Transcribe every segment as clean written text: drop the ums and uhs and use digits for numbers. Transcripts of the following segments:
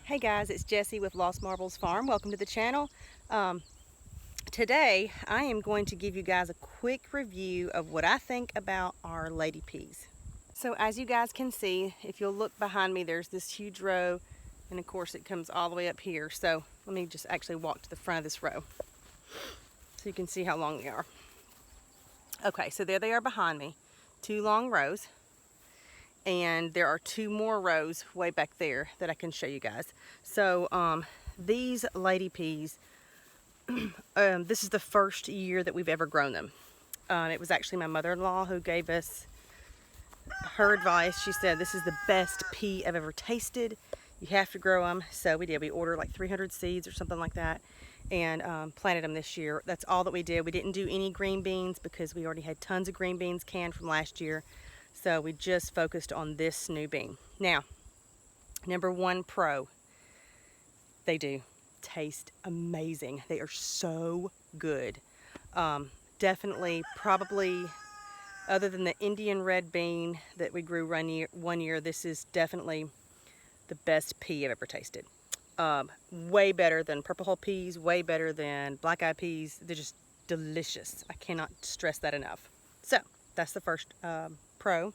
Hey guys, it's Jessie with Lost Marbles Farm. Welcome to the channel. Today I am going to give you guys a quick review of what I think about our lady peas. So as you guys can see, if you'll look behind me, there's this huge row, and of course it comes all the way up here. So let me just actually walk to the front of this row so you can see how long they are. Okay, so there they are behind me, two long rows. And there are two more rows way back there that I can show you guys. So these lady peas, this is the first year that we've ever grown them. It was actually my mother-in-law who gave us her advice. She said, this is the best pea I've ever tasted. You have to grow them. So we did. We ordered like 300 seeds or something like that and planted them this year. That's all that we did. We didn't do any green beans because we already had tons of green beans canned from last year. So we just focused on this new bean. Now, number one pro, they do taste amazing. They are so good. Definitely, probably, other than the Indian red bean that we grew one year, this is definitely the best pea I've ever tasted. Way better than purple hull peas, way better than black eyed peas. They're just delicious. I cannot stress that enough. So that's the first pro.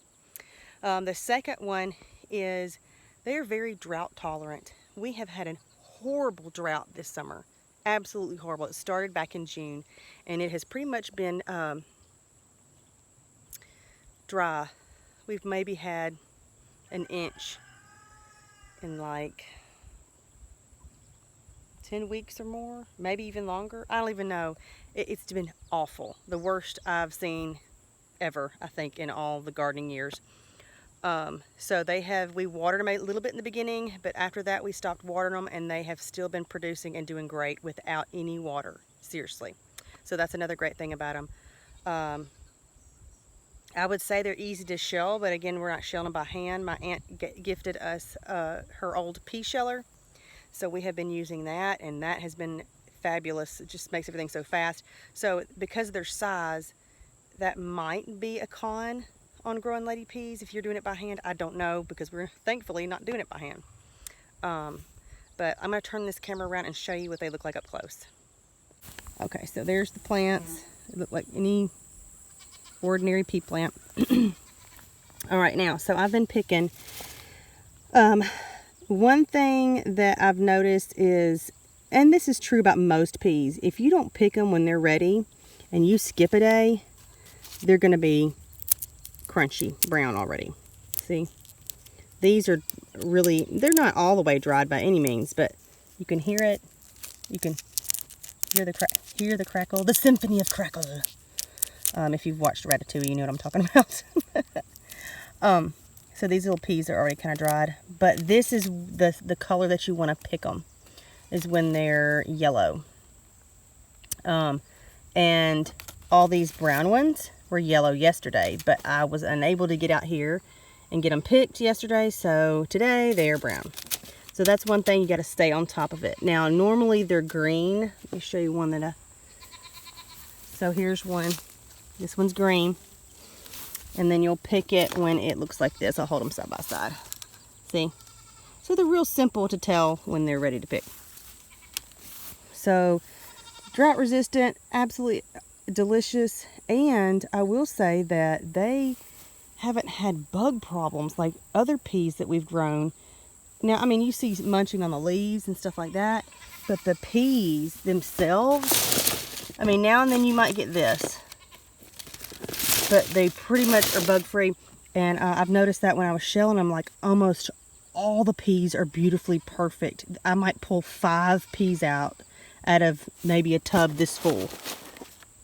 The second one is they are very drought tolerant. We have had a horrible drought this summer. Absolutely horrible. It started back in June and it has pretty much been dry. We've maybe had an inch in like 10 weeks or more, maybe even longer. I don't even know. It's been awful. The worst I've seen ever, I think, in all the gardening years. So we watered them a little bit in the beginning, but after that we stopped watering them and they have still been producing and doing great without any water. Seriously. So that's another great thing about them. I would say they're easy to shell, but again, we're not shelling them by hand. My aunt gifted us her old pea sheller. So we have been using that and that has been fabulous. It just makes everything so fast. So because of their size, that might be a con on growing lady peas. If you're doing it by hand, I don't know, because we're thankfully not doing it by hand. But I'm going to turn this camera around and show you what they look like up close. Okay, so there's the plants. They look like any ordinary pea plant. All right, now, so I've been picking. One thing that I've noticed is, and this is true about most peas, if you don't pick them when they're ready and you skip a day, they're going to be crunchy brown already. See, these are really, they're not all the way dried by any means, but you can hear it. You can hear the crackle, the symphony of crackle. If you've watched Ratatouille, you know what I'm talking about. So these little peas are already kind of dried, but this is the color that you want to pick them, is when they're yellow. And all these brown ones were yellow yesterday, but I was unable to get out here and get them picked yesterday, so today they are brown. So that's one thing, you got to stay on top of it. Now normally they're green. Let me show you one that so here's one. This one's green, and then you'll pick it when it looks like this. I'll hold them side by side. See? So they're real simple to tell when they're ready to pick. So drought resistant, absolutely delicious, and I will say that they haven't had bug problems like other peas that we've grown. Now, I mean, you see munching on the leaves and stuff like that, but the peas themselves, I mean, now and then you might get this, but they pretty much are bug free. And I've noticed that when I was shelling them, like almost all the peas are beautifully perfect. I might pull 5 peas out of maybe a tub this full.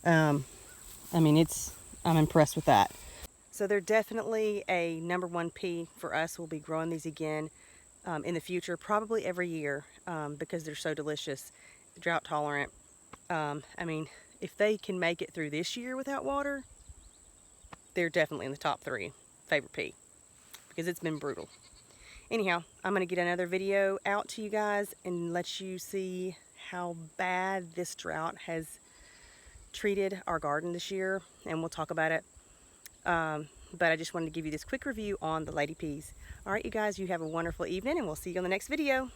I mean, I'm impressed with that. So they're definitely a #1 pea for us. We'll be growing these again in the future, probably every year, because they're so delicious, drought tolerant. I mean, if they can make it through this year without water, they're definitely in the top 3 favorite pea, because it's been brutal. Anyhow, I'm going to get another video out to you guys and let you see how bad this drought has treated our garden this year, and we'll talk about it. But I just wanted to give you this quick review on the lady peas. All right, you guys, you have a wonderful evening, and we'll see you on the next video.